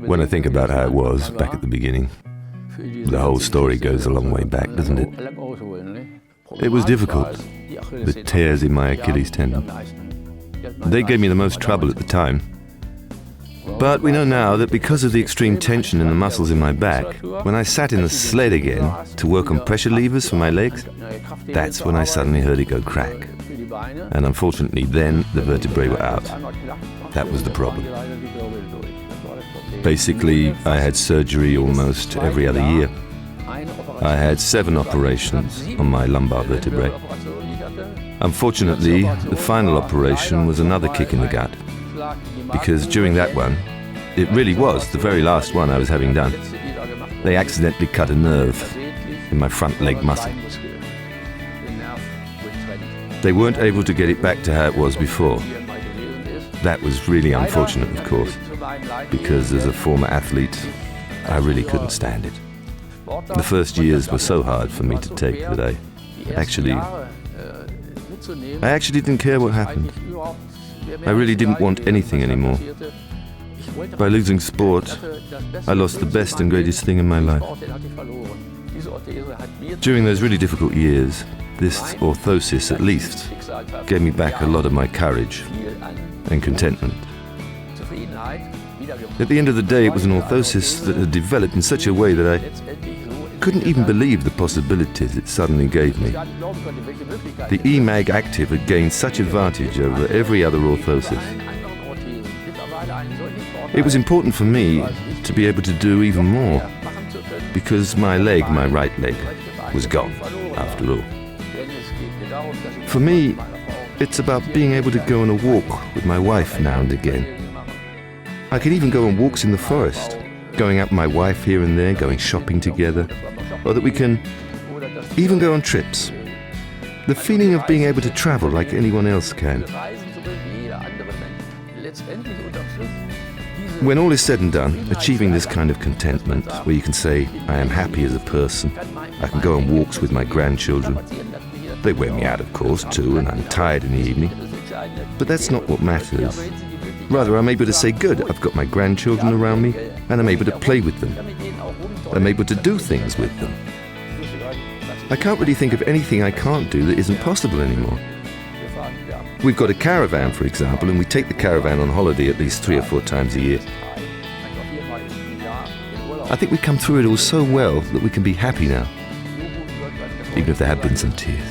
When I think about how it was back at the beginning, the whole story goes a long way back, doesn't it? It was difficult, the tears in my Achilles tendon. They gave me the most trouble at the time. But we know now that because of the extreme tension in the muscles in my back, when I sat in the sled again to work on pressure levers for my legs, that's when I suddenly heard it go crack. And unfortunately then the vertebrae were out. That was the problem. Basically, I had surgery almost every other year. I had 7 operations on my lumbar vertebrae. Unfortunately, the final operation was another kick in the gut, because during that one, it really was the very last one I was having done, they accidentally cut a nerve in my front leg muscle. They weren't able to get it back to how it was before. That was really unfortunate, of course, because as a former athlete, I really couldn't stand it. The first years were so hard for me to take that I actually didn't care what happened. I really didn't want anything anymore. By losing sport, I lost the best and greatest thing in my life. During those really difficult years, this orthosis at least gave me back a lot of my courage and contentment. At the end of the day, it was an orthosis that had developed in such a way that I couldn't even believe the possibilities it suddenly gave me. The eMag Active had gained such advantage over every other orthosis. It was important for me to be able to do even more, because my leg, my right leg, was gone, after all. For me, it's about being able to go on a walk with my wife now and again. I can even go on walks in the forest, going out with my wife here and there, going shopping together, or that we can even go on trips. The feeling of being able to travel like anyone else can. When all is said and done, achieving this kind of contentment, where you can say, I am happy as a person, I can go on walks with my grandchildren. They wear me out, of course, too, and I'm tired in the evening. But that's not what matters. Rather, I'm able to say, good, I've got my grandchildren around me, and I'm able to play with them. I'm able to do things with them. I can't really think of anything I can't do that isn't possible anymore. We've got a caravan, for example, and we take the caravan on holiday at least 3 or 4 times a year. I think we come through it all so well that we can be happy now, even if there have been some tears.